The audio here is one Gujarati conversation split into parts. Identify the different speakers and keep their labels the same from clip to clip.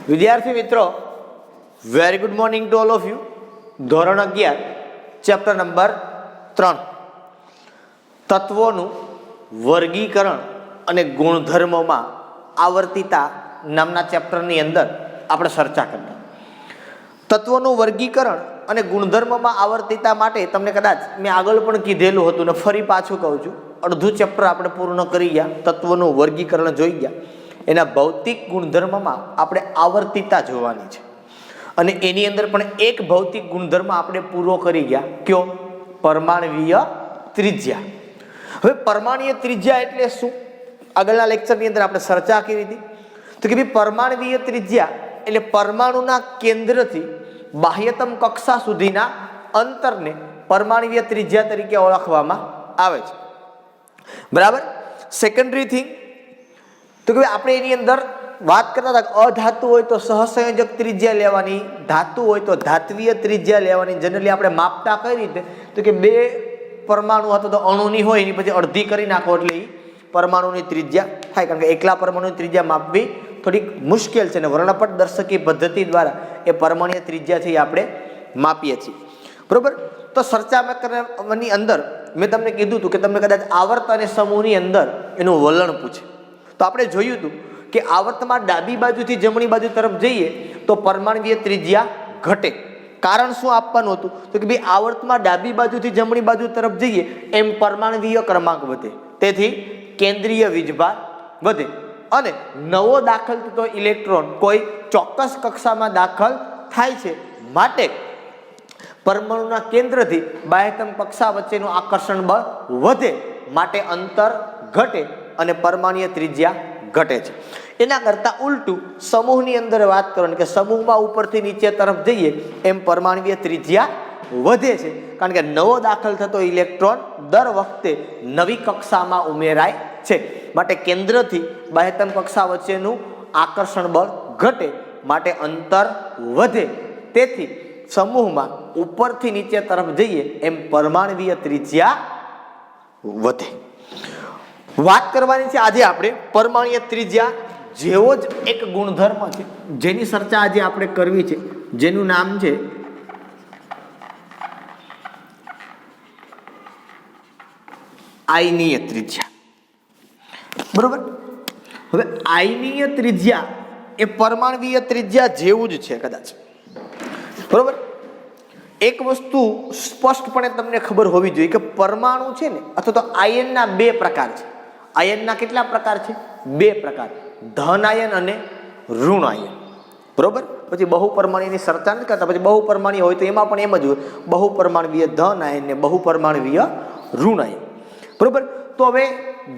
Speaker 1: વિદ્યાર્થી મિત્રો, very good morning to all of you. ધોરણ 11 ચેપ્ટર નંબર 3 તત્વોનું વર્ગીકરણ અને ગુણધર્મોમાં આવર્તિતા નામના ચેપ્ટરની અંદર આપણે ચર્ચા કરી. તત્વોનું વર્ગીકરણ અને ગુણધર્મમાં આવર્તિતા માટે તમને કદાચ મેં આગળ પણ કીધેલું હતું ને ફરી પાછું કહું છું, અડધું ચેપ્ટર આપણે પૂર્ણ કરી ગયા, તત્વોનું વર્ગીકરણ જોઈ ગયા. એના ભૌતિક ગુણધર્મમાં આપણે આવર્તિતા જોવાની છે અને એની અંદર પણ એક ભૌતિક ગુણધર્મ આપણે પૂરો કરી ગયા. કયો? પરમાણવીય ત્રિજ્યા. હવે પરમાણ્વીય ત્રિજ્યા એટલે શું? આગળના લેક્ચરની અંદર આપણે ચર્ચા કરી હતી તો કે ભાઈ પરમાણવીય ત્રિજ્યા એટલે પરમાણુના કેન્દ્રથી બાહ્યતમ કક્ષા સુધીના અંતરને પરમાણવીય ત્રિજ્યા તરીકે ઓળખવામાં આવે છે. બરાબર. સેકન્ડરી થિંગ તો કે આપણે એની અંદર વાત કરતા હતા, અધાતુ હોય તો સહસંયોજક ત્રિજ્યા લેવાની, ધાતુ હોય તો ધાત્વીય ત્રિજ્યા લેવાની. જનરલી આપણે માપતા કઈ રીતે તો કે બે પરમાણુ અથવા તો અણુની હોય એની પછી અડધી કરી નાખો એટલે એ પરમાણુની ત્રિજ્યા થાય. કારણ કે એકલા પરમાણુની ત્રિજ્યા માપવી થોડીક મુશ્કેલ છે અને વર્ણપટ દર્શકી પદ્ધતિ દ્વારા એ પરમાણ્વીય ત્રિજ્યાથી આપણે માપીએ છીએ. બરોબર. તો ચર્ચાની અંદર મેં તમને કીધું હતું કે તમને કદાચ આવર્ત અને સમૂહની અંદર એનું વલણ પૂછે તો આપણે જોયું હતું કે આવર્તમાં ડાબી બાજુથી જમણી બાજુ તરફ જઈએ તો પરમાણવીય ત્રિજ્યા ઘટે. કારણ શું આપવાનું હતું તો કે ભાઈ આવર્તમાં ડાબી બાજુથી જમણી બાજુ તરફ જઈએ એમ પરમાણવીય ક્રમાંક વધે, તેથી કેન્દ્રીય વીજભાર વધે અને નવો દાખલ થતો ઇલેક્ટ્રોન કોઈ ચોક્કસ કક્ષામાં દાખલ થાય છે, માટે પરમાણુના કેન્દ્રથી બાહ્યતમ કક્ષા વચ્ચેનું આકર્ષણ બળ વધે, માટે અંતર ઘટે અને પરમાણ્વીય ત્રિજ્યા ઘટે છે. એના કરતાં ઉલટું સમૂહની અંદર વાત કરવાની કે સમૂહમાં ઉપરથી નીચે તરફ જઈએ એમ પરમાણ્વીય ત્રિજ્યા વધે છે, કારણ કે નવો દાખલ થતો ઇલેક્ટ્રોન દર વખતે નવી કક્ષામાં ઉમેરાય છે, માટે કેન્દ્રથી બાહ્યતમ કક્ષા વચ્ચેનું આકર્ષણ બળ ઘટે, માટે અંતર વધે, તેથી સમૂહમાં ઉપરથી નીચે તરફ જઈએ એમ પરમાણવીય ત્રિજ્યા વધે. વાત કરવાની છે આજે આપણે પરમાણ્વીય ત્રિજ્યા જેવો જ એક ગુણધર્મ છે જેની ચર્ચા આજે આપણે કરવી છે, જેનું નામ છે આયનીય ત્રિજ્યા. બરોબર. હવે આયનીય ત્રિજ્યા એ પરમાણ્વીય ત્રિજ્યા જેવું જ છે કદાચ. બરોબર. એક વસ્તુ સ્પષ્ટપણે તમને ખબર હોવી જોઈએ કે પરમાણુ છે ને અથવા તો આયનના બે પ્રકાર છે. આયનના કેટલા પ્રકાર છે? બે પ્રકાર, ધન આયન અને ઋણ આયન. બરોબર. પછી બહુપરમાણુની ચર્ચા નથી કરતા, પછી બહુપરમાણુ હોય તો એમાં પણ એમ જ હોય, બહુપરમાણવીય ધન આયન ને બહુપરમાણવીય ઋણ આયન. બરોબર. તો હવે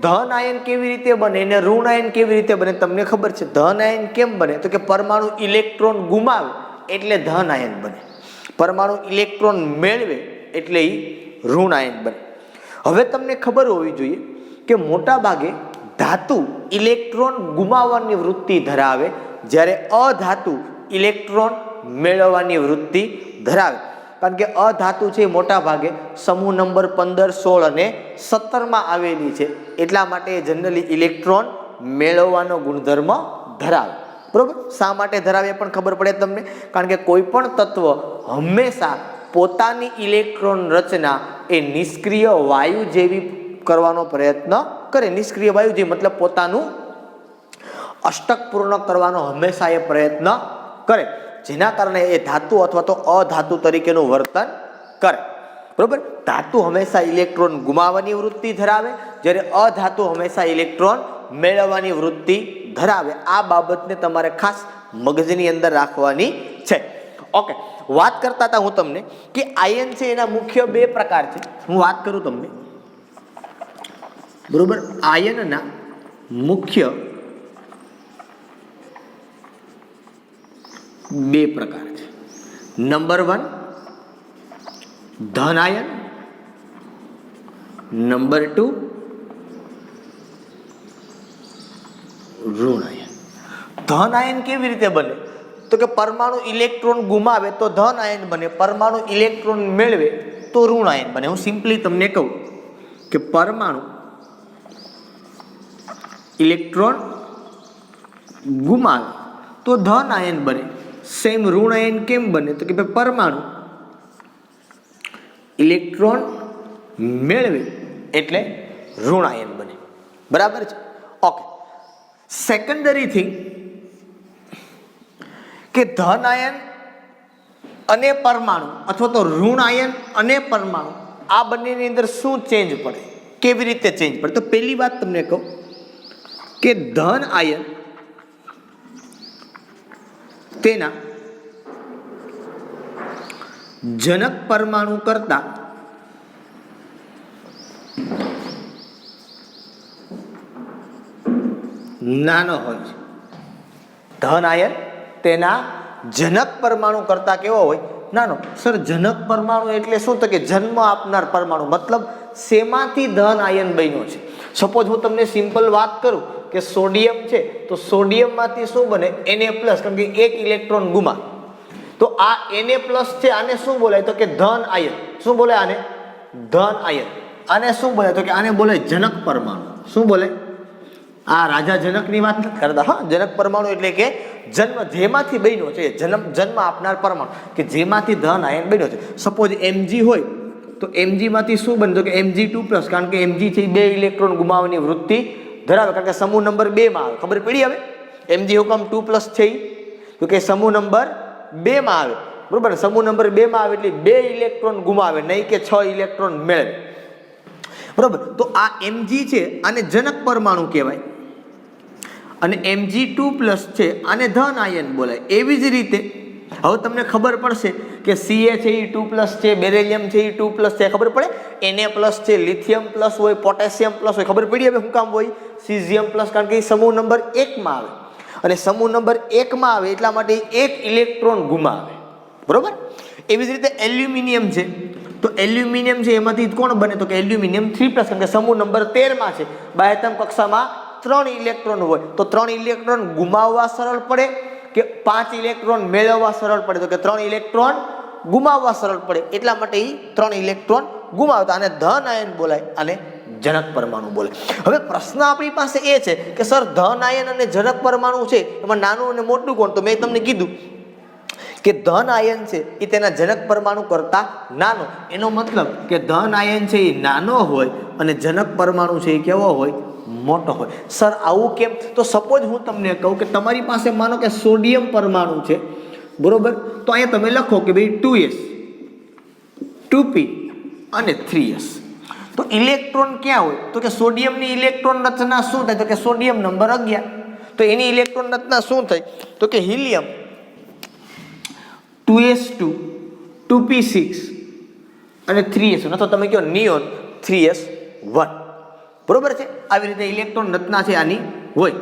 Speaker 1: ધન આયન કેવી રીતે બને અને ઋણ આયન કેવી રીતે બને તમને ખબર છે? ધન આયન કેમ બને તો કે પરમાણુ ઇલેક્ટ્રોન ગુમાવે એટલે ધન આયન બને, પરમાણુ ઇલેક્ટ્રોન મેળવે એટલે એ ઋણ આયન બને. હવે તમને ખબર હોવી જોઈએ કે મોટા ભાગે ધાતુ ઇલેક્ટ્રોન ગુમાવવાની વૃત્તિ ધરાવે, જ્યારે અધાતુ ઇલેક્ટ્રોન મેળવવાની વૃત્તિ ધરાવે. કારણ કે અધાતુ છે મોટા ભાગે સમૂહ નંબર 15, 16 અને 17માં આવેલી છે, એટલા માટે જનરલી ઇલેક્ટ્રોન મેળવવાનો ગુણધર્મ ધરાવે. બરોબર. શા માટે ધરાવે પણ ખબર પડે તમને, કારણ કે કોઈ પણ તત્વ હંમેશા પોતાની ઇલેક્ટ્રોન રચના એ નિષ્ક્રિય વાયુ જેવી કરવાનો પ્રયત્ન કરે. નિષ્ક્રિય વાયુ જેવી મતલબ પોતાનું અષ્ટક પૂર્ણ કરવાનો હંમેશા એ પ્રયત્ન કરે, જેના કારણે એ ધાતુ અથવા તો અધાતુ તરીકેનું વર્તન કરે. બરોબર. ધાતુ હંમેશા ઇલેક્ટ્રોન ગુમાવવાની વૃત્તિ ધરાવે, જ્યારે અધાતુ હંમેશા ઇલેક્ટ્રોન મેળવવાની વૃત્તિ ધરાવે. આ બાબતને તમારે ખાસ મગજની અંદર રાખવાની છે. ઓકે. વાત કરતા હતા હું તમને કે આયન છે એના મુખ્ય બે પ્રકાર છે. હું વાત કરું તમને. બરોબર. આયનના મુખ્ય બે પ્રકાર છે. નંબર 1 ધન આયન, નંબર 2 ઋણ આયન. ધન આયન કેવી રીતે બને તો કે પરમાણુ ઇલેક્ટ્રોન ગુમાવે તો ધન આયન બને, પરમાણુ ઇલેક્ટ્રોન મેળવે તો ઋણ આયન બને. હું સિમ્પલી તમને કહું કે પરમાણુ ઇલેક્ટ્રોન ગુમાવે તો ધન આયન બને. સેમ ઋણ આયન કેમ બને? તો કે ભાઈ પરમાણુ ઇલેક્ટ્રોન મેળવે એટલે ઋણ આયન બને. બરાબર છે? ઓકે. સેકન્ડરી થિંગ કે ધન આયન અને પરમાણુ અથવા તો ઋણ આયન અને પરમાણુ આ બંનેની અંદર શું ચેન્જ પડે, કેવી રીતે ચેન્જ પડે? તો પહેલી વાત તમને કહું કે ધન આયન તેના જનક પરમાણુ કરતા નાનો હોય છે. ધન આયન તેના જનક પરમાણુ કરતા કેવો હોય? નાનો. સર જનક પરમાણુ એટલે શું? તો કે જન્મ આપનાર પરમાણુ, મતલબ શેમાંથી ધન આયન બન્યો છે. સપોઝ હું તમને સિમ્પલ વાત કરું કે સોડિયમ છે તો સોડિયમમાંથી શું બને? Na+, કારણ કે એક ઇલેક્ટ્રોન ગુમા. તો આ Na+ છે આને શું બોલાય? તો કે ધન આયન. શું બોલાય આને? ધન આયન. આને શું બોલાય? તો કે આને બોલાય જનક પરમાણુ. શું બોલાય? આ રાજા જનકની વાત નથી કરતા. હા, જનક પરમાણુ એટલે કે જન્મ જેમાંથી બન્યો છે, જન્મ આપનાર પરમાણુ કે જેમાંથી ધન આયન બન્યો છે. સપોઝ Mg હોય તો Mg માંથી શું બને? તો કે Mg2+, કારણ કે Mg છે 2 ઇલેક્ટ્રોન ગુમાવવાની વૃત્તિ ધરાવે, કારણ કે સમૂહ નંબર 2 માં આવે. ખબર પડી હવે Mg હુકમ 2+ છે? તો કે સમૂહ નંબર 2 માં આવે. બરોબર? સમૂહ નંબર 2 માં આવે એટલે 2 ઇલેક્ટ્રોન ગુમાવે, નહીં કે 6 ઇલેક્ટ્રોન મેળવે. બરોબર? તો આ Mg છે આને જનક પરમાણુ કહેવાય અને Mg2+ છે આને ધન આયન બોલાય. એવી જ રીતે હવે તમને ખબર પડશે કે Ca છે એ 2+ છે, બેરિલિયમ છે એ 2+ છે. ખબર પડે? Na+ છે, લિથિયમ પ્લસ હોય, પોટેશિયમ પ્લસ હોય. ખબર પડી હવે શું કામ હોય? સીઝિયમ પ્લસ, કારણ કે એ સમૂહ નંબર 1 માં આવે અને સમૂહ નંબર 1 માં આવે એટલા માટે એક ઇલેક્ટ્રોન ગુમાવે. બરોબર? એવી જ રીતે એલ્યુમિનિયમ છે તો એલ્યુમિનિયમ છે એમાંથી કોણ બને? તો કે એલ્યુમિનિયમ 3+, કારણ કે સમૂહ નંબર 13 માં છે. બાહ્યતમ કક્ષામાં 3 ઇલેક્ટ્રોન હોય તો 3 ઇલેક્ટ્રોન ગુમાવવા સરળ પડે કે 5 ઇલેક્ટ્રોન મેળવવા સરળ પડે? તો કે 3 ઇલેક્ટ્રોન ગુમાવવા સરળ પડે, એટલા માટે એ 3 ઇલેક્ટ્રોન ગુમાવતા આને ધન આયન બોલાય અને જનક પરમાણુ બોલાય. હવે પ્રશ્ન આપણી પાસે એ છે કે સર ધન આયન અને જનક પરમાણુ છે એમાં નાનું અને મોટું કોણ? તો મેં તમને કીધું કે ધન આયન છે એ તેના જનક પરમાણુ કરતા નાનો. એનો મતલબ કે ધન આયન છે એ નાનો હોય અને જનક પરમાણુ છે એ કેવો હોય? મોટો હોય. સર આવું કેમ? તો સપોઝ હું તમને કહું કે તમારી પાસે માનો કે સોડિયમ પરમાણુ છે. બરોબર? તો અહીંયા તમે લખો કે ભાઈ 2s 2p અને 3s. તો ઇલેક્ટ્રોન ક્યાં હોય? તો કે સોડિયમની ઇલેક્ટ્રોન રચના શું થાય? તો કે સોડિયમ નંબર 11. તો એની ઇલેક્ટ્રોન રચના શું થાય? તો કે હિલિયમ 2s2 2p6 અને 3s1, અથવા તમે કહો નિયોન 3s1. બરોબર છે? આવી રીતે ઇલેક્ટ્રોન રચના છે આની હોય.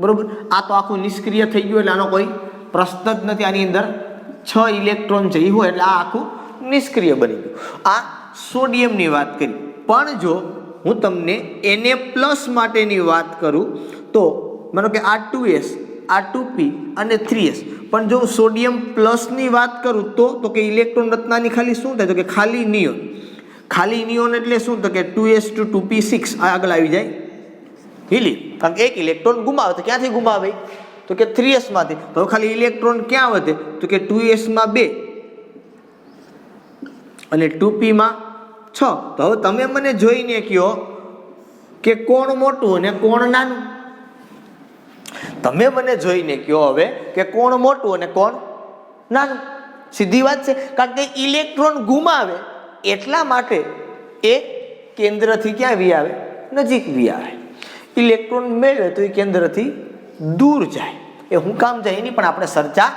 Speaker 1: બરોબર? આ તો આખું નિષ્ક્રિય થઈ ગયું એટલે આનો કોઈ પ્રશ્ન જ નથી. આની અંદર 6 ઇલેક્ટ્રોન છે એ હોય એટલે આ આખું નિષ્ક્રિય બની ગયું. આ સોડિયમની વાત કરી. પણ જો હું તમને Na+ માટેની વાત કરું તો માનો કે આ 2s આ 2p અને 3s, પણ જો હું સોડિયમ પ્લસની વાત કરું તો કે ઇલેક્ટ્રોન રચનાની ખાલી શું થાય? તો કે ખાલી નિયોન. ખાલી નિયોન એટલે શું? તો કે 2s2 2p6 આગળ આવી જાય હિલિયમ, કારણ કે એક ઇલેક્ટ્રોન ગુમાવે. તો ક્યાંથી ગુમાવે? તો કે 3s માંથી. તો ખાલી ઇલેક્ટ્રોન ક્યાં વધે? તો કે 2s માં 2 અને 2p માં 6. તો હવે તમે મને જોઈને કહો કે કોણ મોટું અને કોણ નાનું? તમે મને જોઈને કહો હવે કે કોણ મોટું અને કોણ નાનું? સીધી વાત છે, કારણ કે ઇલેક્ટ્રોન ગુમાવે એટલા માટે એ કેન્દ્રથી ક્યાં વી આવે? નજીક વી આવે. ઇલેક્ટ્રોન મેળવે તો એ કેન્દ્રથી દૂર જાય. એ હું કામ જાય એની પણ આપણે ચર્ચા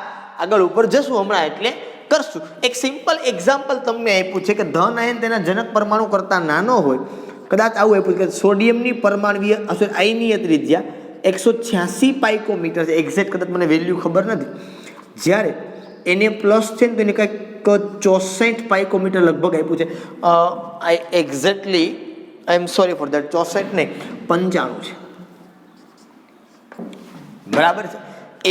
Speaker 1: આગળ ઉપર જશું હમણાં એટલે કરશું. એક સિમ્પલ એક્ઝામ્પલ તમને આપ્યું છે કે ધન આયન તેના જનક પરમાણુ કરતા નાનો હોય. કદાચ આવું આપ્યું કે સોડિયમની પરમાણુય આયનીય ત્રિજ્યા 186 પાઇકોમીટર છે. એક્ઝેક્ટ કદાચ મને વેલ્યુ ખબર નથી. જ્યારે Na+ છે ને તેને કંઈક 64 પાઇકોમીટર લગભગ આપ્યું છે. I exactly I am sorry for that. 64 નહીં 95 છે. બરાબર છે?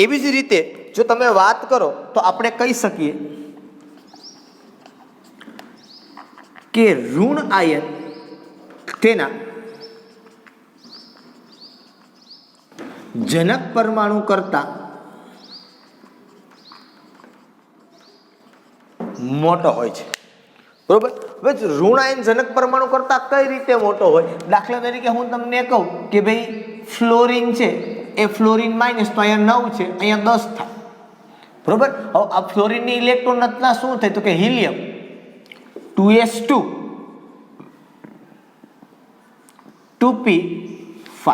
Speaker 1: એવી જ રીતે જો તમે વાત કરો તો આપણે કહી શકીએ કે ઋણ આયન તેના જનક પરમાણુ કરતા મોટો હોય છે, બરોબર. હવે ઋણ આયન જનક પરમાણુ કરતા કઈ રીતે મોટો હોય? દાખલા તરીકે હું તમને કહું કે ભાઈ ફ્લોરિન છે એ ફ્લોરિન માઇનસ, તો અહીંયા 9 છે, અહીંયા 10 થાય, બરોબર. હવે આ ફ્લોરિનની ઇલેક્ટ્રોન રચના શું થાય? તો કે હિલિયમ 2s2 2p5,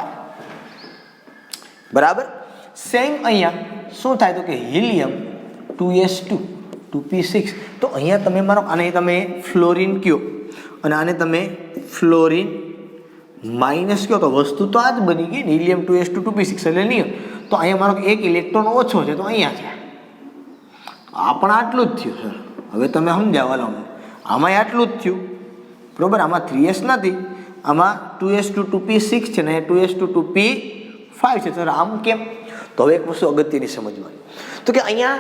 Speaker 1: બરાબર. સેમ અહીંયા શું થાય? તો કે હિલિયમ 2s2 2p6. તો અહીંયા તમે માનો આને તમે ફ્લોરિન કયો અને આને તમે ફ્લોરિન માઇનસ કયો, તો વસ્તુ તો આ જ બની ગઈ ને, હિલિયમ 2s2 2p6 એટલે નિયમ. તો અહીંયા મારો એક ઇલેક્ટ્રોન ઓછો છે, તો અહીંયા છે, આ પણ આટલું જ થયું સર. હવે તમે સમજાવવા લાવો, આમાં આટલું જ થયું, બરોબર. આમાં 3s નથી, આમાં 2s2 2p6 છે ને 2s2 2p5 છે સર. આમ કેમ? તો હવે એક વસ્તુ અગત્યની સમજવાની, તો કે અહીંયા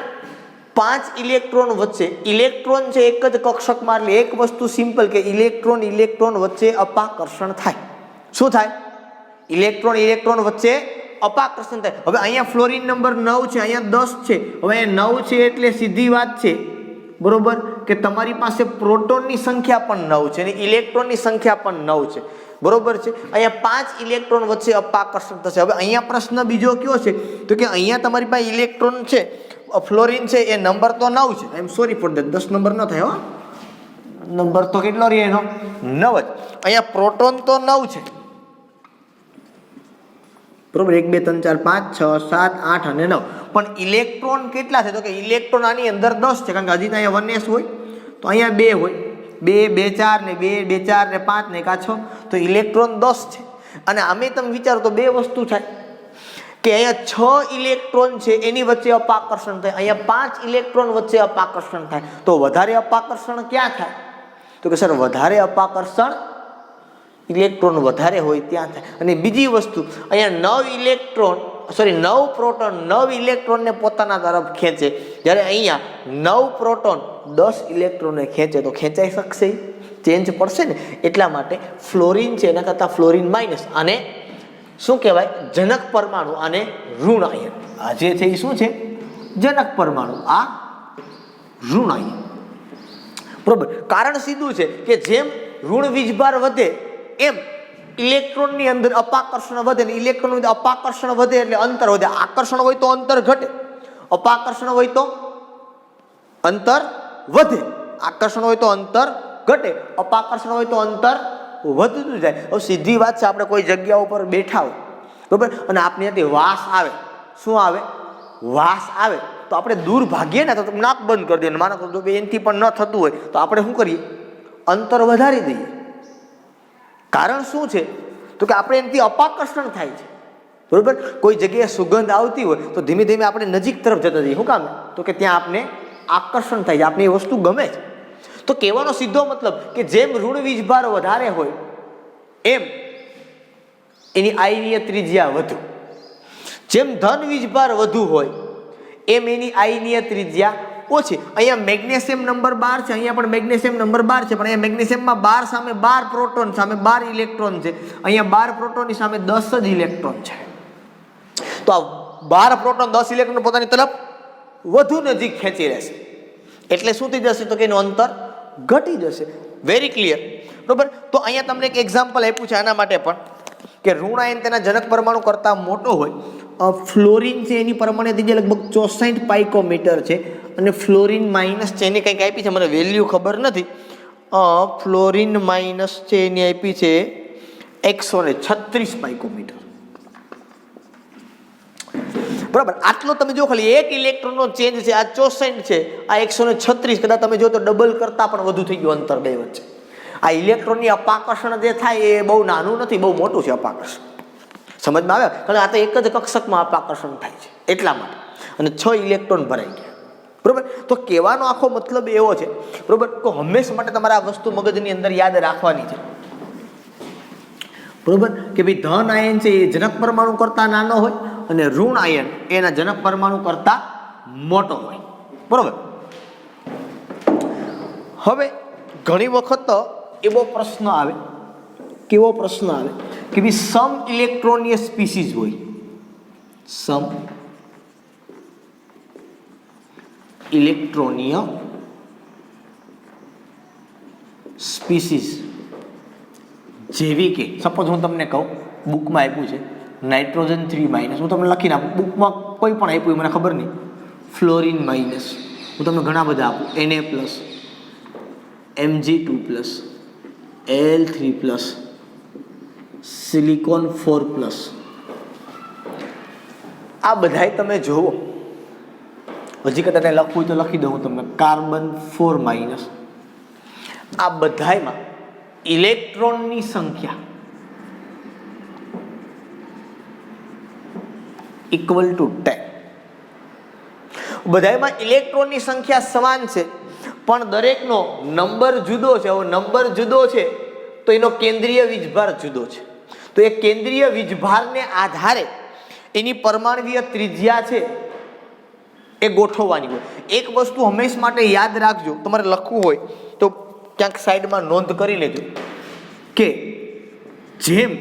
Speaker 1: 5 ઇલેક્ટ્રોન વચ્ચે ઇલેક્ટ્રોન છે એક જ કક્ષકમાં, એટલે એક વસ્તુ સિમ્પલ કે ઇલેક્ટ્રોન વચ્ચે અપાકર્ષણ થાય. શું થાય? ઇલેક્ટ્રોન વચ્ચે અપાકર્ષણ થાય. હવે અહીંયા ફ્લોરિન નંબર 9 છે, અહીંયા 10 છે. હવે અહીંયા 9 છે એટલે સીધી વાત છે, બરોબર, કે તમારી પાસે પ્રોટોનની સંખ્યા પણ 9 છે અને ઇલેક્ટ્રોનની સંખ્યા પણ 9 છે, બરોબર છે. અહીંયા 5 ઇલેક્ટ્રોન વચ્ચે અપાકર્ષણ થશે. હવે અહીંયા પ્રશ્ન બીજો કયો છે? તો કે અહીંયા તમારી પાસે ઇલેક્ટ્રોન છે, ફ્લોરિન છે, એ નંબર તો 9 છે. I am sorry for that, 10 number ન થાય હો, નંબર તો કેટલો રહે એનો? 9 જ. અહીંયા પ્રોટોન તો 9 છે, બરોબર. 1 2 3 4 5 6 7 8 અને 9. પણ ઇલેક્ટ્રોન કેટલા છે? તો કે ઇલેક્ટ્રોન આની અંદર 10 છે, કારણ કે હજી અહીંયા 1s હોય, તો અહીંયા 2 હોય, 2 2 4 ને 2 2 4 ને 5 ને 6, તો ઇલેક્ટ્રોન 10 છે. અને આમે તમે વિચારો તો બે વસ્તુ થાય કે અહીંયા 6 ઇલેક્ટ્રોન છે એની વચ્ચે અપાકર્ષણ થાય, અહીંયા 5 ઇલેક્ટ્રોન વચ્ચે અપાકર્ષણ થાય. તો વધારે અપાકર્ષણ ક્યાં થાય? તો કે સર વધારે અપાકર્ષણ ઇલેક્ટ્રોન વધારે હોય ત્યાં થાય. અને બીજી વસ્તુ, અહીંયા 9 પ્રોટોન 9 ઇલેક્ટ્રોનને પોતાના તરફ ખેંચે, જ્યારે અહીંયા 9 પ્રોટોન 10 ઇલેક્ટ્રોનને ખેંચે, તો ખેંચાઈ શકશે? ચેન્જ પડશે ને. એટલા માટે ફ્લોરિન છે એના કરતાં ફ્લોરિન માઇનસ, અને શું કહેવાય? જનક પરમાણુ, અને ઋણ આયન. આ જે છે એ શું છે? જનક પરમાણુ, આ ઋણ આયન, બરોબર. કારણ સીધું છે કે જેમ ઋણ વીજભાર વધે એમ ઇલેક્ટ્રોનની અંદર અપાકર્ષણ વધે, ને ઇલેક્ટ્રોન અપાકર્ષણ વધે એટલે અંતર વધે. આકર્ષણ હોય તો અંતર ઘટે, અપાકર્ષણ હોય તો અંતર વધે. આકર્ષણ હોય તો અંતર ઘટે, અપાકર્ષણ હોય તો અંતર વધતું જાય. હવે સીધી વાત છે, આપણે કોઈ જગ્યા ઉપર બેઠા હોય, બરોબર, અને આપણી ત્યાંથી વાસ આવે. શું આવે? વાસ આવે. તો આપણે દૂર ભાગીએ ને, તો નાક બંધ કરી દઈએ, માનો તો એનાથી પણ ન થતું હોય તો આપણે શું કરીએ? અંતર વધારી દઈએ. કારણ શું છે? તો કે આપણે એનાથી અપાકર્ષણ થાય છે, બરોબર. કોઈ જગ્યાએ સુગંધ આવતી હોય તો ધીમે ધીમે આપણે નજીક તરફ જતા જઈએ. શું કામ? તો કે ત્યાં આપણે આકર્ષણ થાય છે, આપણે એ વસ્તુ ગમે છે. તો કહેવાનો સીધો મતલબ કે જેમ ઋણ વીજભાર વધારે હોય એમ એની આયનીય ત્રિજ્યા વધુ, જેમ ધન વીજભાર વધુ હોય એમ એની આયનીય ત્રિજ્યા ઓછી. અહીંયા મેગ્નેશિયમ નંબર 12 છે, અહીંયા પણ મેગ્નેશિયમ નંબર 12 છે, પણ અહીંયા મેગ્નેશિયમમાં 12 સામે 12 પ્રોટોન સામે 12 ઇલેક્ટ્રોન છે, અહીંયા 12 પ્રોટોનની સામે 10 જ ઇલેક્ટ્રોન છે. તો આ 12 પ્રોટોન 10 ઇલેક્ટ્રોન પોતાની તરફ વધુ નજીક ખેંચી રહેશે, એટલે શું થઈ જશે? તો કે એનું અંતર ઘટી જશે. વેરી ક્લિયર, બરોબર. તો અહીંયા તમને એક એક્ઝામ્પલ આપ્યું છે આના માટે પણ, કે ઋણ આયન તેના જનક પરમાણુ કરતાં મોટો હોય. ફ્લોરિન છે એની પરમાણુ ત્રિજ્યા લગભગ 64 પાઇકોમીટર છે, અને ફ્લોરિન માઇનસ છે એની કંઈક આપી છે, મને વેલ્યુ ખબર નથી. ફ્લોરિન માઇનસ છે એની આપી છે 136 પાઇકોમીટર, બરાબર. આટલો તમે જો ખાલી એક ઇલેક્ટ્રોનનો ચેન્જ છે, આ 64 છે, આ 136, કદાચ તમે જો તો ડબલ કરતાં પણ વધુ થઈ ગયું અંતર બે વચ્ચે. આ ઇલેક્ટ્રોનની અપાકર્ષણ જે થાય એ બહુ નાનું નથી, બહુ મોટું છે અપાકર્ષણ. સમજમાં આવે? કારણ આ તો એક જ કક્ષકમાં અપાકર્ષણ થાય છે એટલા માટે, અને 6 ઇલેક્ટ્રોન ભરાઈ ગયા, બરોબર. તો કહેવાનો આખો મતલબ એવો છે, બરોબર, તો હંમેશા માટે તમારે આ વસ્તુ મગજની અંદર યાદ રાખવાની છે, બરોબર, કે ભાઈ ધન આયન છે એ જનક પરમાણુ કરતા નાનો હોય અને ઋણ આયન એના જનક પરમાણુ કરતા મોટો હોય, બરોબર. હવે ઘણી વખત એવો પ્રશ્ન આવે, કેવો પ્રશ્ન આવે કે ભાઈ સમ ઇલેક્ટ્રોનીય સ્પીસીઝ હોય, સમ ઇલેક્ટ્રોનીય સ્પીસીસ જેવી કે સપોઝ હું તમને કહું બુકમાં આપ્યું છે નાઇટ્રોજન 3- હું તમને લખીને આપું, બુકમાં કોઈ પણ આપ્યું મને ખબર નહીં, ફ્લોરિન માઇનસ, હું તમને ઘણા બધા આપું, Na+, Mg2+, Al3+, સિલિકોન 4+, આ બધાય તમે જુઓ, હજી કદાચ લખવું હોય તો લખી દઉં તમને, કાર્બન 4-, આ બધાયમાં ઇલેક્ટ્રોનની સંખ્યા = 10. બધાયમાં ઇલેક્ટ્રોનની સંખ્યા સમાન છે પણ દરેકનો નંબર જુદો છે. હવે નંબર જુદો છે તો એનો કેન્દ્રીય વીજભાર જુદો છે. તો એ કેન્દ્રીય વીજભારને આધારે એની પરમાણ્વીય ત્રિજ્યા છે એ ગોઠવવાની હોય. એક વસ્તુ હંમેશા માટે યાદ રાખજો, તમારે લખવું હોય તો ક્યાંક સાઈડમાં નોંધ કરી લેજો કે જેમ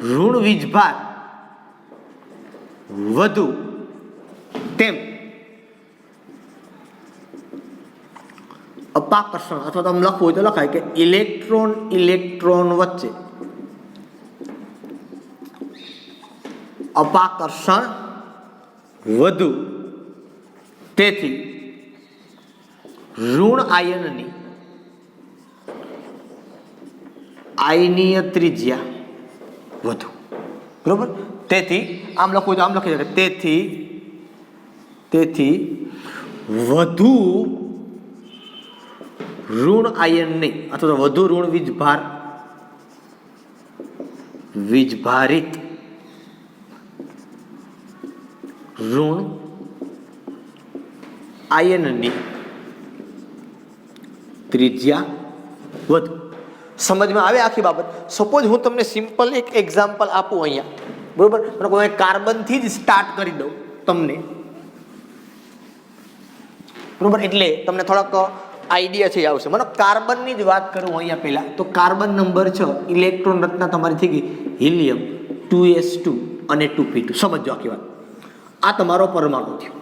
Speaker 1: ઋણ વીજભાર વધુ તેમ અપાકર્ષણ, અથવા તમે લખવું હોય તો લખાય કે ઇલેક્ટ્રોન વચ્ચે અપાકર્ષણ વધુ, તેથી ઋણ આયનની આયનીય ત્રિજ્યા વધુ. બરોબર? તેથી આમ લખવું તો આમ લખી શકે, તેથી વધુ ઋણ આયનની અથવા તો વધુ ઋણ વીજભારિત ઋણ આયનની ત્રિજ્યા વધુ. સમજમાં આવે આખી બાબત? સપોઝ હું તમને સિમ્પલ એક એક્ઝામ્પલ આપું અહીંયા, બરોબર? હું કાર્બનથી જ સ્ટાર્ટ કરી દઉં તમને, બરોબર? એટલે તમને થોડાક આઈડિયા છે આવશે. મને કાર્બનની જ વાત કરું અહીંયા પહેલા, તો કાર્બન નંબર 6, ઇલેક્ટ્રોન રચના તમારી થઈ ગઈ હિલિયમ 2s2 અને 2p2. સમજો આખી વાત. આ તમારો પરમાણુ થયો,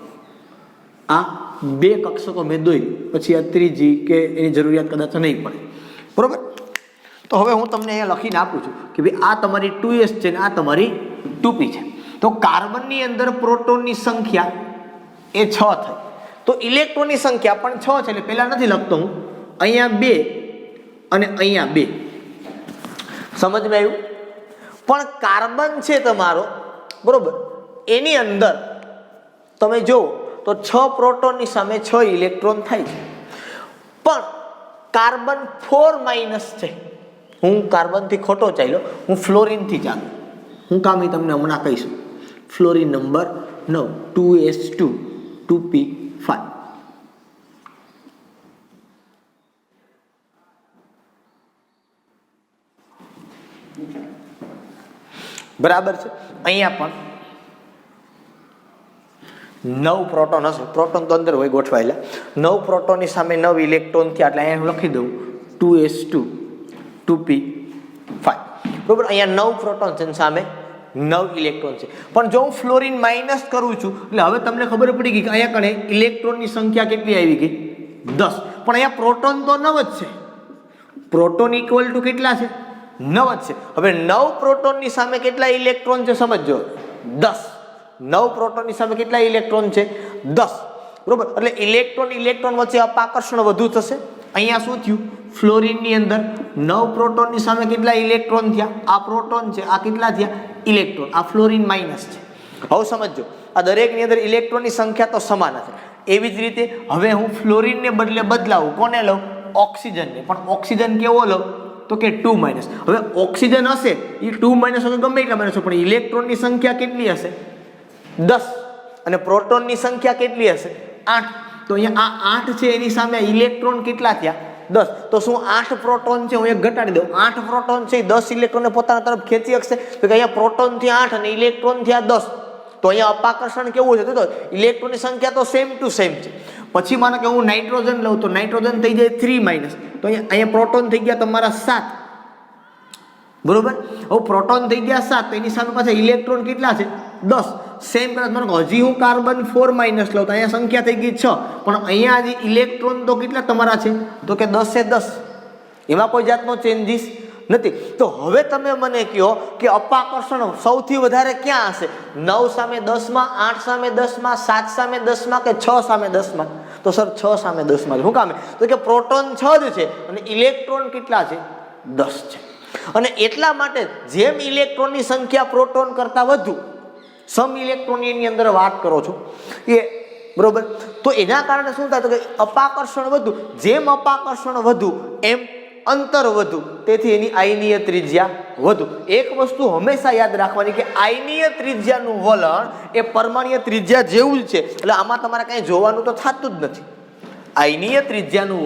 Speaker 1: આ 2 કક્ષકો મેં દોરી, પછી આ ત્રીજી કે એની જરૂરિયાત કદાચ નહીં પડે, બરોબર? તો હવે હું તમને અહીંયા લખીને આપું છું કે ભાઈ આ તમારી 2s છે ને આ તમારી 2p છે. તો કાર્બનની અંદર પ્રોટોનની સંખ્યા એ 6 થઈ, તો ઇલેક્ટ્રોનની સંખ્યા પણ 6 છે. એટલે પહેલા નથી લખતો હું, અહીંયા 2 અને અહીંયા 2. સમજમાં આવ્યું? પણ કાર્બન છે તમારો, બરોબર, એની અંદર તમે જુઓ તો 6 પ્રોટોનની સામે 6 ઇલેક્ટ્રોન થાય છે. પણ કાર્બન 4- છે. હું કાર્બનથી ખોટો ચાલ્યો, હું ફ્લોરિનથી ચાલું. હું કામ એ તમને હમણાં કહીશું. Fluorine number 9, 2s2 2p5. બરાબર છે? અહીંયા પણ 9 પ્રોટોન હશે. પ્રોટોન તો અંદર હોય ગોઠવાયેલા. 9 પ્રોટોનની સામે 9 ઇલેક્ટ્રોન થયા, એટલે અહીંયા હું લખી દઉં 2s2 2p5. બરોબર? અહીંયા 9 પ્રોટોન છે સામે 9 ઇલેક્ટ્રોન છે. પણ જો હું ફ્લોરિન માઇનસ કરું છું, એટલે હવે તમને ખબર પડી ગઈ કે અહીંયા કણે ઇલેક્ટ્રોનની સંખ્યા કેટલી આવી ગઈ? 10. પણ અહીંયા પ્રોટોન તો 9 જ છે. પ્રોટોન ઇક્વલ ટુ કેટલા છે? 9 જ છે. હવે 9 પ્રોટોનની સામે કેટલા ઇલેક્ટ્રોન છે સમજો? 10. 9 પ્રોટોનની સામે કેટલા ઇલેક્ટ્રોન છે? 10. બરોબર? એટલે ઇલેક્ટ્રોન વચ્ચે અપાકર્ષણ વધુ થશે. અહીંયા શું થયું? ફ્લોરિનની અંદર 9 પ્રોટોનની સામે કેટલા ઇલેક્ટ્રોન થયા? આ પ્રોટોન છે, આ કેટલા થયા? ઇલેક્ટ્રોન. આ ફ્લોરિન માઇનસ છે. હવે સમજો, આ દરેકની અંદર ઇલેક્ટ્રોનની સંખ્યા તો સમાન છે. એવી જ રીતે હવે હું ફ્લોરિનને બદલે બદલાવું, કોને લઉં? ઓક્સિજનને. પણ ઓક્સિજન કેવો લઉં? તો કે 2-. હવે ઓક્સિજન હશે એ 2- હશે, ગમે એટલા માઇનસ, પણ ઇલેક્ટ્રોનની સંખ્યા કેટલી હશે? 10. અને પ્રોટોનની સંખ્યા કેટલી હશે? 8. તો અહીંયા આ 8 છે, એની સામે ઇલેક્ટ્રોન કેટલા થયા? 10. તો શું 8 પ્રોટોન છે, હું એક ઘટાડી દઉં, 8 પ્રોટોન છે 10 ઇલેક્ટ્રોનને પોતાના તરફ ખેંચી શકશે? તો કે અહીંયા પ્રોટોન થયા 8 અને ઇલેક્ટ્રોન થયા 10. તો અહીંયા અપાકર્ષણ કેવું છે? તો ઇલેક્ટ્રોનની સંખ્યા તો સેમ ટુ સેમ છે. પછી માનો કે હું નાઇટ્રોજન લઉં તો નાઇટ્રોજન થઈ જાય 3-. તો અહીંયા પ્રોટોન થઈ ગયા તમારા 7. બરોબર? હવે પ્રોટોન થઈ ગયા 7, તો એની સામે પાછા ઇલેક્ટ્રોન કેટલા છે? 10. સેમ કદાચ મને હજી હું કાર્બન 4- લઉં તો અહીંયા સંખ્યા થઈ ગઈ 6, પણ અહીંયા હજી ઇલેક્ટ્રોન તો કેટલા તમારા છે? તો કે 10 એ 10. એમાં કોઈ જાતનો ચેન્જીસ નથી. તો હવે તમે મને કહો કે અપાકર્ષણ સૌથી વધારે ક્યાં હશે? 9 સામે 10માં, 8 સામે 10માં, 7 સામે 10માં કે 6 સામે 10માં? તો સર 6 સામે 10માં. શું કામ? તો કે પ્રોટોન 6 જ છે અને ઇલેક્ટ્રોન કેટલા છે? 10 છે. અને એટલા માટે જેમ ઇલેક્ટ્રોનની સંખ્યા પ્રોટોન કરતા વધુ, સમ ઇલેક્ટ્રોનની અંદર વાત કરો છો એ બરોબર, તો એના કારણે શું થાય? તો કે અપાકર્ષણ વધુ. જેમ અપાકર્ષણ વધુ એમ અંતર વધુ, તેથી એની આયનીય ત્રિજ્યા વધુ. એક વસ્તુ હંમેશા યાદ રાખવાની કે આયનીય ત્રિજ્યાનું વલણ એ પરમાણ્વીય ત્રિજ્યા જેવું જ છે. એટલે આમાં તમારે કંઈ જોવાનું તો થતું જ નથી. આયનીય ત્રિજ્યાનું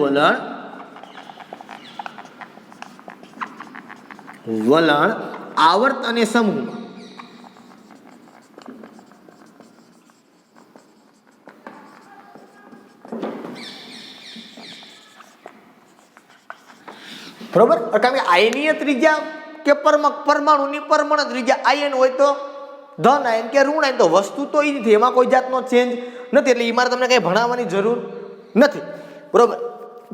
Speaker 1: વલણ આવર્ત અને સમૂહ બરોબર. કારણ કે આયનીય ત્રિજ્યા કે પરમાણુની પરમાણુ ત્રિજ્યા આયન હોય તો ધન આયન કે ઋણ આયન, તો વસ્તુ તો એ નથી, એમાં કોઈ જાતનો ચેન્જ નથી. એટલે એ મારે તમને કંઈ ભણાવવાની જરૂર નથી. બરોબર.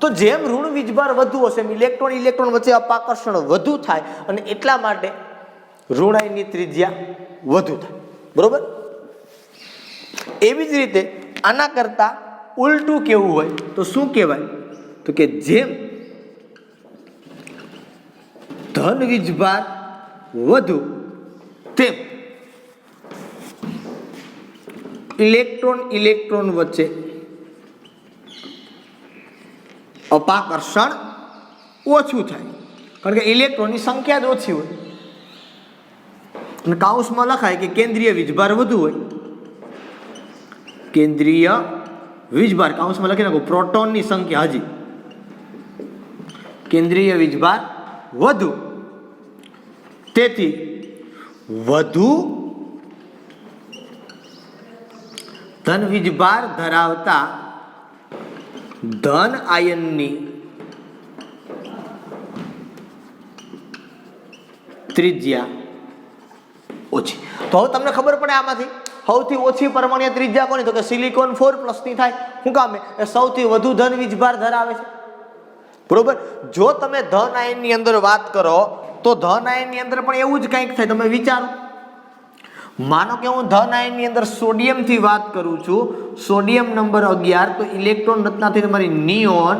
Speaker 1: તો જેમ ઋણ વીજભાર વધુ હશે એમ ઇલેક્ટ્રોન વચ્ચે અપાકર્ષણ વધુ થાય અને એટલા માટે ઋણ આયનની ત્રિજ્યા વધુ થાય. બરોબર. એવી જ રીતે આના કરતા ઉલટું કેવું હોય તો શું કહેવાય? તો કે જેમ ધન વીજભાર વધુ તેમ ઇલેક્ટ્રોન વચ્ચે અપાકર્ષણ ઓછું થાય. કારણ કે ઇલેક્ટ્રોનની સંખ્યા જ ઓછી હોય અને કાઉન્સમાં લખાય કે કેન્દ્રીય વીજભાર વધુ હોય. કેન્દ્રીય વીજભાર કાઉન્સમાં લખી નાખો પ્રોટોનની સંખ્યા, હજી કેન્દ્રીય વીજભાર વધુ, તેથી વધુ ધન વીજભાર ધરાવતા ધન આયનની ત્રિજ્યા ઓછી. તો હવે તમને ખબર પડે આમાંથી સૌથી ઓછી પરમાણ્વીય ત્રિજ્યા કોની? તો કે સિલિકોન 4+ ની થાય. શું કામ? એ સૌથી વધુ ધન વીજભાર ધરાવે છે. બરોબર. જો તમે ધન આયનની અંદર વાત કરો તો ધન આયનની અંદર પણ એવું જ કંઈક થાય. તમે વિચારો, માનો કે હું ધન આયનની અંદર સોડિયમ થી વાત કરું છું, સોડિયમ નંબર 11, તો ઇલેક્ટ્રોન રચના થઈ તમારી નિયોન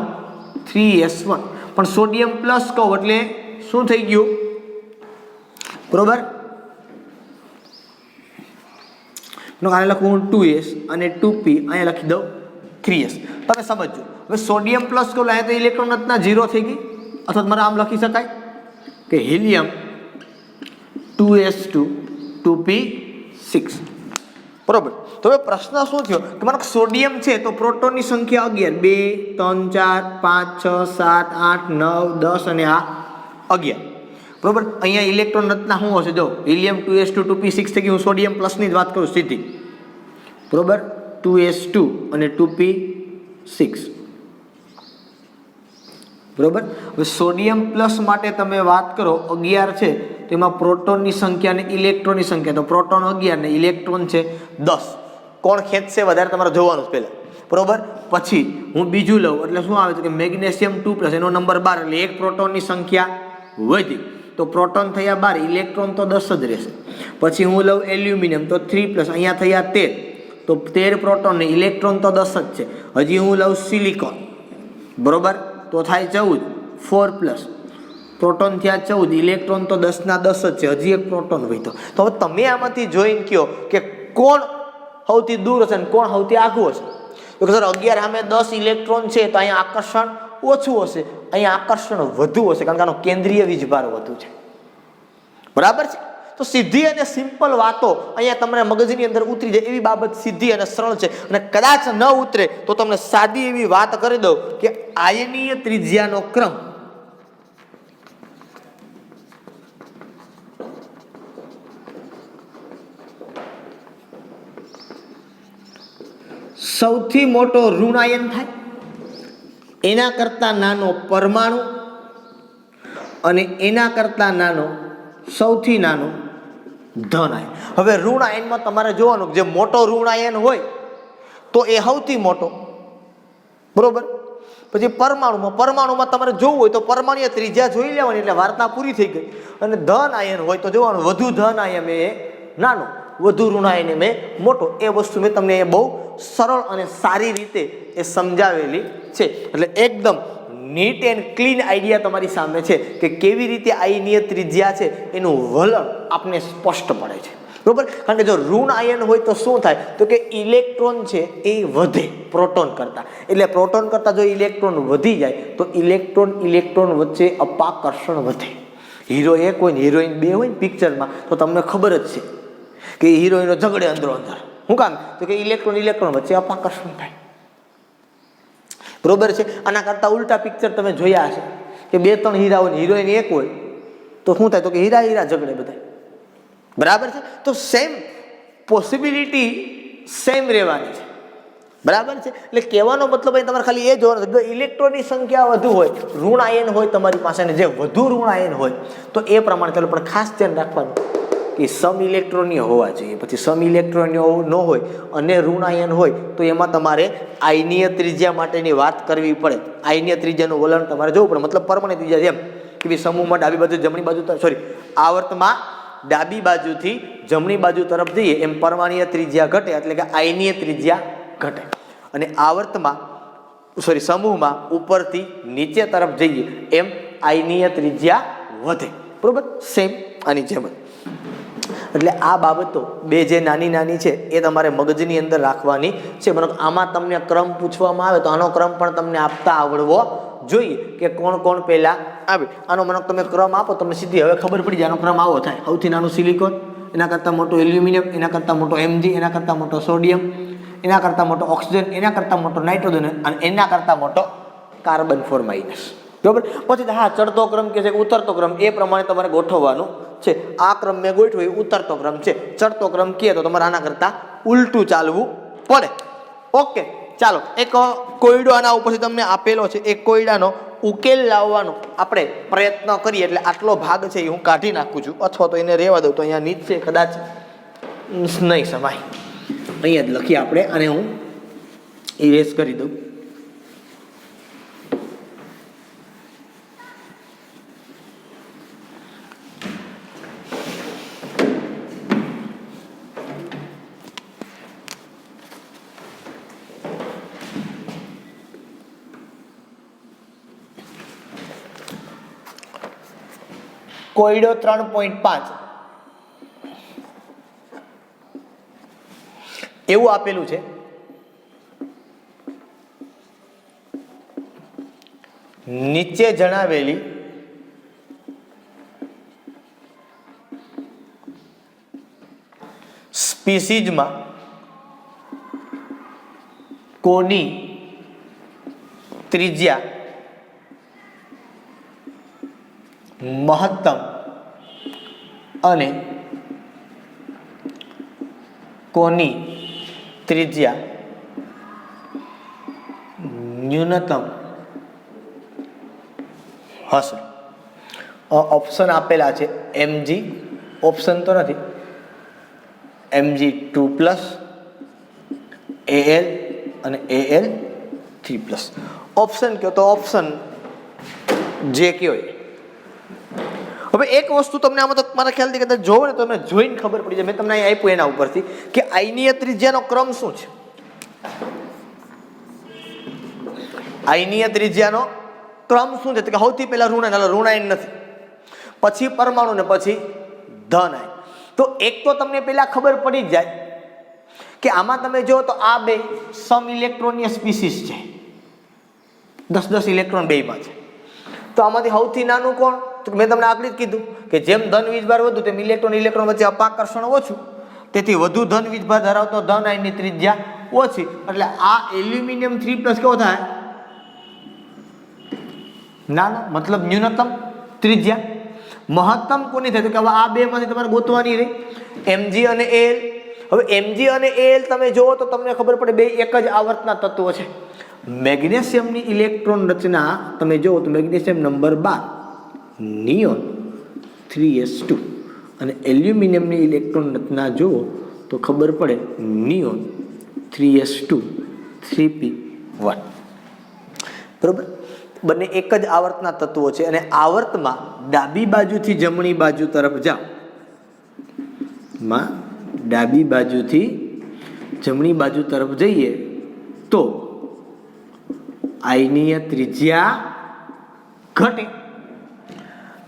Speaker 1: 3s1, પણ સોડિયમ પ્લસ કહું એટલે શું થઈ ગયું? બરોબર. આને લખું હું 2s અને 2p, અહીંયા લખી દઉં 3s. તમે સમજો. હવે સોડિયમ પ્લસ કહું અહીંયા તો ઇલેક્ટ્રોન રચના 0 થઈ ગઈ. અથવા મારે આમ લખી શકાય કે હિલિયમ 2s2 2p6. બરોબર. તો હવે પ્રશ્ન શું થયો કે માનો સોડિયમ છે તો પ્રોટોનની સંખ્યા 11, 2 3 4 5 6 7 8 9 10 અને આ 11. બરોબર. અહીંયા ઇલેક્ટ્રોન રચના શું હશે? જો હિલિયમ 2s2 2p6 થઈ ગયું. હું સોડિયમ પ્લસની જ વાત કરું સીધી. બરોબર. 2s2 અને 2p6. બરોબર. હવે સોડિયમ પ્લસ માટે તમે વાત કરો 11 છે, તો એમાં પ્રોટોનની સંખ્યા અને ઇલેક્ટ્રોનની સંખ્યા, તો પ્રોટોન 11 ને ઇલેક્ટ્રોન છે 10. કોણ ખેંચશે વધારે તમારે જોવાનું છે પહેલા. બરોબર. પછી હું બીજું લઉં એટલે શું આવે છે કે મેગ્નેશિયમ 2+, એનો નંબર 12, એટલે એક પ્રોટોનની સંખ્યા વધી, તો પ્રોટોન થયા 12, ઇલેક્ટ્રોન તો 10 જ રહેશે. પછી હું લઉં એલ્યુમિનિયમ, તો 3+, અહીંયા થયા 13, તો 13 પ્રોટોન ને ઇલેક્ટ્રોન તો 10 જ છે. હજી હું લઉં સિલિકોન, બરોબર, તો થાય 14, 4+, પ્રોટોન થયા 14, ઇલેક્ટ્રોન તો 10 ના 10 જ છે, હજી એક પ્રોટોન વધ્યો. તો હવે તમે આમાંથી જોઈને કહો કે કોણ સૌથી દૂર હશે અને કોણ સૌથી આઘું હશે? તો સર 11 સામે 10 ઇલેક્ટ્રોન છે, તો અહીંયા આકર્ષણ ઓછું હશે, અહીંયા આકર્ષણ વધુ હશે, કારણ કે આનો કેન્દ્રીય વીજભાર વધુ છે. બરાબર છે. તો સીધી અને સિમ્પલ વાતો અહીંયા તમને મગજની અંદર ઉતરી જાય એવી બાબત સીધી અને સરળ છે. અને કદાચ ન ઉતરે તો તમને સાદી એવી વાત કરી દઉં કે આયનીય ત્રિજ્યાનો ક્રમ સૌથી મોટો ઋણ આયન થાય, એના કરતા નાનો પરમાણુ અને એના કરતા નાનો સૌથી નાનો ધન આયન. હવે ઋણ આયનમાં તમારે જોવાનું જે મોટો ઋણ આયન હોય તો એ સૌથી મોટો, બરોબર, પછી પરમાણુમાં તમારે જોવું હોય તો પરમાણુય ત્રિજ્યા જોઈ લેવાની એટલે વાર્તા પૂરી થઈ ગઈ. અને ધન આયન હોય તો જોવાનું વધુ ધન આયન એ નાનો, વધુ ઋણ આયન મેં મોટો. એ વસ્તુ મેં તમને બહુ સરળ અને સારી રીતે એ સમજાવેલી છે. એટલે એકદમ નીટ એન્ડ ક્લીન આઈડિયા તમારી સામે છે કે કેવી રીતે આયનીય ત્રિજ્યા છે એનું વલણ આપને સ્પષ્ટ પડે છે. બરોબર. કારણ કે જો ઋણ આયન હોય તો શું થાય તો કે ઇલેક્ટ્રોન છે એ વધે પ્રોટોન કરતાં. એટલે પ્રોટોન કરતાં જો ઇલેક્ટ્રોન વધી જાય તો ઇલેક્ટ્રોન વચ્ચે અપાકર્ષણ વધે. હીરો એક હોય ને હિરોઈન બે હોય ને પિક્ચરમાં તો તમને ખબર જ છે કે હિરોઈનો ઝઘડે અંદરો અંદર. શું કામ તો કે ઇલેક્ટ્રોન વચ્ચે અપાકર્ષણ થાય. બરોબર છે. આના કરતાં ઉલટા પિક્ચર તમે જોયા હશે કે 2-3 હીરા હોય ને હિરોઈન એક હોય તો શું થાય તો કે હીરા ઝઘડે બધા. બરાબર છે. તો સેમ પોસિબિલિટી સેમ રહેવાની છે. બરાબર છે. એટલે કહેવાનો મતલબ અહીં તમારે ખાલી એ જોવાનું છે ઇલેક્ટ્રોનની સંખ્યા વધુ હોય, ઋણ આયન હોય તમારી પાસે, ને જે વધુ ઋણ આયન હોય તો એ પ્રમાણે ચાલો. પણ ખાસ ધ્યાન રાખવાનું કે સમ ઇલેક્ટ્રોનીય હોવા જોઈએ. પછી સમ ઇલેક્ટ્રોનીય ન હોય અને ઋણ આયન હોય તો એમાં તમારે આયનીય ત્રિજ્યા માટેની વાત કરવી પડે. આયનીય ત્રિજ્યાનું વલણ તમારે જોવું પડે. મતલબ પરમાણુ ત્રિજ્યા જેમ કે ભાઈ સમૂહમાં ડાબી બાજુ જમણી બાજુ આવર્તમાં ડાબી બાજુથી જમણી બાજુ તરફ જઈએ એમ પરમાણુય ત્રિજ્યા ઘટે, એટલે કે આયનીય ત્રિજ્યા ઘટે. અને આવર્તમાં સમૂહમાં ઉપરથી નીચે તરફ જઈએ એમ આયનીય ત્રિજ્યા વધે. બરોબર. સેમ આની જેમ. એટલે આ બાબતો બે જે નાની છે એ તમારે મગજની અંદર રાખવાની છે. બરાબર. આમાં તમને ક્રમ પૂછવામાં આવે તો આનો ક્રમ પણ તમને આપતા આવડવો જોઈએ કે કોણ પહેલા આવે. આનો મને તમે ક્રમ આપો તમને સીધી હવે ખબર પડી જાય આનો ક્રમ આવો થાય. સૌથી નાનું સિલિકોન, એના કરતાં મોટો એલ્યુમિનિયમ, એના કરતાં મોટો Mg, એના કરતાં મોટો સોડિયમ, એના કરતાં મોટો ઓક્સિજન, એના કરતાં મોટો નાઇટ્રોજન અને એના કરતાં મોટો કાર્બન 4-. બરાબર. પછી હા ચડતો ક્રમ કે છે ઉતરતો ક્રમ એ પ્રમાણે તમારે ગોઠવવાનું છે. આ ક્રમ મેં ગોઠવ્યો એ ઉતરતો ક્રમ છે. ચડતો ક્રમ કહે તો તમારે આના કરતાં ઉલટું ચાલવું પડે. ઓકે. ચાલો એક કોયડો આના ઉપરથી તમને આપેલો છે. એ કોયડાનો ઉકેલ લાવવાનો આપણે પ્રયત્ન કરીએ. એટલે આટલો ભાગ છે એ હું કાઢી નાખું છું અથવા તો એને રહેવા દઉં તો અહીંયા નીચે કદાચ નહીં સમાય. અહીંયા જ લખીએ આપણે અને હું ઇરેઝ કરી દઉં. કોયડો 3.5 એવું આપેલું છે. નીચે જણાવેલી સ્પીસીઝમાં કોની ત્રિજ્યા મહત્તમ અને કોની ત્રિજ્યા ન્યૂનતમ હશે. ઓપ્શન આપેલા છે Mg, ઓપ્શન તો નથી, Mg2+, Al અને Al3+. ઓપ્શન કયો તો ઓપ્શન જે કયો. હવે એક વસ્તુ તમને આમાં તો મારા ખ્યાલથી કદાચ જોવો ને તો તમને જોઈને ખબર પડી જાય. મેં તમને અહીં આપ્યું એના ઉપરથી કે આયનીય ત્રિજ્યાનો ક્રમ શું છે. આયનીય ત્રિજ્યાનો ક્રમ શું છે કે સૌથી પહેલા ઋણાયન નથી, પછી પરમાણુ ને પછી ધન આયન. તો એક તો તમને પહેલા ખબર પડી જ જાય કે આમાં તમે જો તો આ બે સમ ઇલેક્ટ્રોનીય સ્પીસીસ છે. 10-10 ઇલેક્ટ્રોન બેમાં છે. તો આમાંથી સૌથી નાનું કોણ તો મેં તમને આગળ જ કીધું કે જેમ ધન વીજભાર વધુ તેમ ઇલેક્ટ્રોન વચ્ચે અપાકર્ષણ ઓછું. તેથી વધુ ધન વીજભાર ધરાવતો ધન આયનની ત્રિજ્યા ઓછી. એટલે આ એલ્યુમિનિયમ 3+ કેવો થાય નાનો, મતલબ ન્યૂનતમ ત્રિજ્યા. મહત્તમ કોની થાય તો કે હવે આ બે માંથી તમારે ગોતવાની રહી Mg અને Al. હવે Mg અને Al તમે જુઓ તો તમને ખબર પડે બે એક જ આવર્તના તત્વો છે. મેગ્નેશિયમની ઇલેક્ટ્રોન રચના તમે જુઓ તો મેગ્નેશિયમ નંબર 12 નિયોન 3s2 અને એલ્યુમિનિયમની ઇલેક્ટ્રોન રચના જુઓ તો ખબર પડે નિયોન 3s2 3p1. બરોબર, બંને એક જ આવર્તના તત્વો છે અને આવર્તમાં ડાબી બાજુથી જમણી બાજુ તરફ જાઓ, ડાબી બાજુથી જમણી બાજુ તરફ જઈએ તો આયનીય ત્રિજ્યા ઘટે.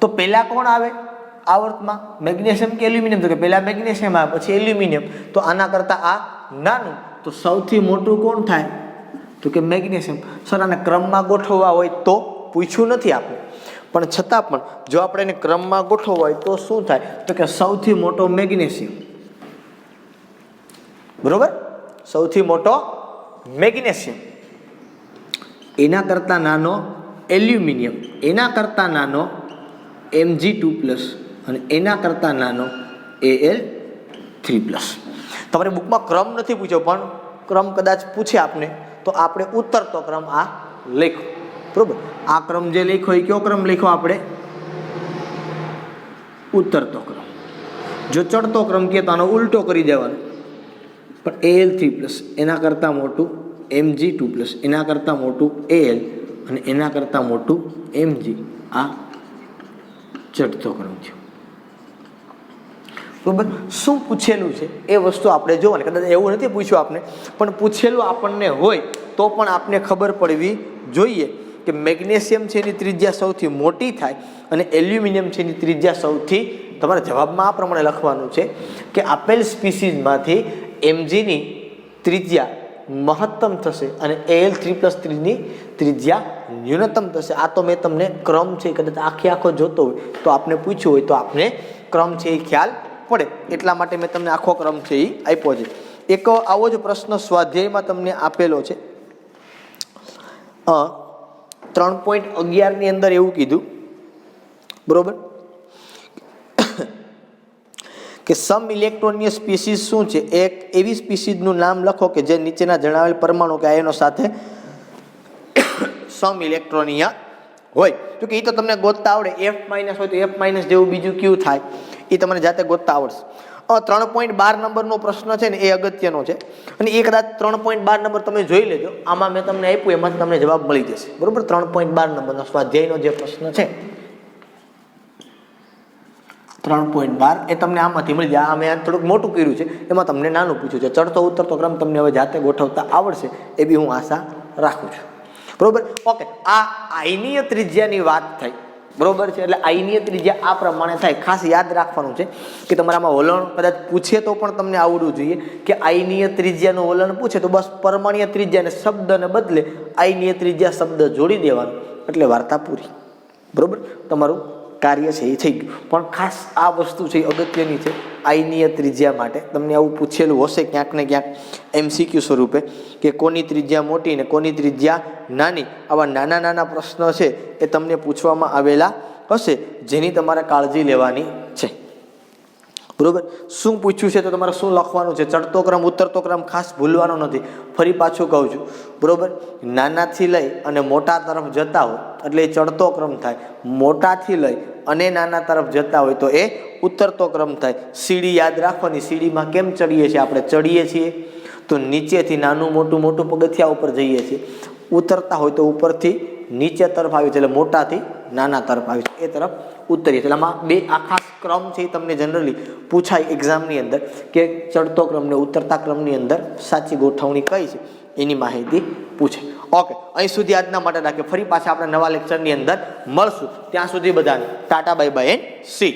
Speaker 1: તો પહેલા કોણ આવે આવર્તમાં, મેગ્નેશિયમ કે એલ્યુમિનિયમ? તો કે પહેલા મેગ્નેશિયમ આવે પછી એલ્યુમિનિયમ. તો આના કરતાં આ નાનું, તો સૌથી મોટું કોણ થાય? તો કે મેગ્નેશિયમ. સર આને ક્રમમાં ગોઠવવા હોય તો પૂછ્યું નથી આપણે, પણ છતાં પણ જો આપણે એને ક્રમમાં ગોઠવવા હોય તો શું થાય? તો કે સૌથી મોટો મેગ્નેશિયમ. બરોબર, સૌથી મોટો મેગ્નેશિયમ, એના કરતાં નાનો એલ્યુમિનિયમ, એના કરતાં નાનો Mg2+, અને એના કરતાં નાનો Al3+. તમારી બુકમાં ક્રમ નથી પૂછ્યો, પણ ક્રમ કદાચ પૂછે આપને તો આપણે ઉતરતો ક્રમ આ લખો. બરોબર, આ ક્રમ જે લખ્યો એ કયો ક્રમ લખ્યો આપણે? ઉતરતો ક્રમ. જો ચડતો ક્રમ કહે તો આનો ઉલટો કરી દેવાનો. પણ Al3+, એના કરતાં મોટું Mg2+, એના કરતાં મોટું Al, અને એના કરતાં મોટું Mg. આ ચડતો ક્રમ છે. બરોબર, શું પૂછેલું છે એ વસ્તુ આપણે જોવાની. કદાચ એવું નથી પૂછ્યું આપને, પણ પૂછેલું આપણને હોય તો પણ આપને ખબર પડવી જોઈએ કે મેગ્નેશિયમ છે એની ત્રિજ્યા સૌથી મોટી થાય અને એલ્યુમિનિયમ છે એની ત્રિજ્યા સૌથી, તમારા જવાબમાં આ પ્રમાણે લખવાનું છે કે આપેલ સ્પીસીઝમાંથી Mgની ત્રિજ્યા મહત્તમ થશે અને Al3+3ની ત્રિજ્યા ન્યૂનતમ થશે. આ તો મેં તમને ક્રમ છે કદાચ આખો જોતો હોય તો આપને પૂછ્યું હોય તો આપને ક્રમ છે એ ખ્યાલ પડે, એટલા માટે મેં તમને આખો ક્રમ છે એ આપ્યો છે. એક આવો જ પ્રશ્ન સ્વાધ્યાયમાં તમને આપેલો છે 3.11 ની અંદર એવું કીધું, બરોબર, કે સમ ઇલેક્ટ્રોનીય સ્પીસીઝ શું છે? એક એવી સ્પીસીઝનું નામ લખો કે જે નીચેના જણાવેલ પરમાણુ કે આયનો સાથે સમ ઇલેક્ટ્રોનીય હોય. તો કે એ તો તમને ગોતતા આવડે, F- હોય તો F- જેવું બીજું કયું થાય એ તમને જાતે ગોતતા આવડશે. 3.12 નંબરનો પ્રશ્ન છે ને એ અગત્યનો છે અને એ કદાચ 3.12 નંબર તમે જોઈ લેજો, આમાં મેં તમને આપ્યું એમાં તમને જવાબ મળી જશે. બરોબર, 3.12 નંબરનો સ્વાધ્યાયનો જે પ્રશ્ન છે 3.12 એ તમને આમાંથી મળી જાય. આ મેં થોડુંક મોટું કર્યું છે, એમાં તમને નાનું પૂછ્યું છે. ચડતો ઉતરતો ક્રમ તમને હવે જાતે ગોઠવતા આવડશે એ બી હું આશા રાખું છું. બરોબર, ઓકે. આ આયનીય ત્રિજ્યાની વાત થઈ, બરોબર છે. એટલે આયનીય ત્રિજ્યા આ પ્રમાણે થાય. ખાસ યાદ રાખવાનું છે કે તમારામાં વલણ કદાચ પૂછે તો પણ તમને આવડવું જોઈએ કે આયનીય ત્રિજ્યાનું વલણ પૂછે તો બસ પરમાણ્ય ત્રિજ્યાને શબ્દને બદલે આયનીય ત્રિજ્યા શબ્દ જોડી દેવાનો એટલે વાર્તા પૂરી. બરોબર, તમારું કાર્ય છે એ થઈ ગયું. પણ ખાસ આ વસ્તુ છે એ અગત્યની છે આયનીય ત્રિજ્યા માટે. તમને આવું પૂછેલું હશે ક્યાંક ને ક્યાંક MCQ સ્વરૂપે કે કોની ત્રિજ્યા મોટી ને કોની ત્રિજ્યા નાની. આવા નાના નાના પ્રશ્નો છે એ તમને પૂછવામાં આવેલા હશે, જેની તમારે કાળજી લેવાની છે. બરોબર, શું પૂછ્યું છે તો તમારે શું લખવાનું છે? ચડતો ક્રમ ઉતરતો ક્રમ ખાસ ભૂલવાનો નથી. ફરી પાછું કહું છું, બરોબર, નાનાથી લઈ અને મોટા તરફ જતા હોય એટલે એ ચડતો ક્રમ થાય, મોટાથી લઈ અને નાના તરફ જતા હોય તો એ ઉતરતો ક્રમ થાય. સીડી યાદ રાખવાની. સીડીમાં કેમ ચડીએ છીએ આપણે? ચડીએ છીએ તો નીચેથી નાનું મોટું મોટું પગથિયા ઉપર જઈએ છીએ, ઉતરતા હોય તો ઉપરથી નીચે તરફ આવે છે એટલે મોટાથી નાના તરફ આવે છે એ તરફ ઉતરીએ. એટલે આમાં બે આખા ક્રમ છે એ તમને જનરલી પૂછાય એક્ઝામની અંદર કે ચડતો ક્રમ ને ઉતરતા ક્રમની અંદર સાચી ગોઠવણી કઈ છે એની માહિતી પૂછે. ઓકે, અહીં સુધી આજના માટે રાખીએ. ફરી પાછા આપણે નવા લેક્ચરની અંદર મળશું. ત્યાં સુધી બધાને Tata bye bye and C.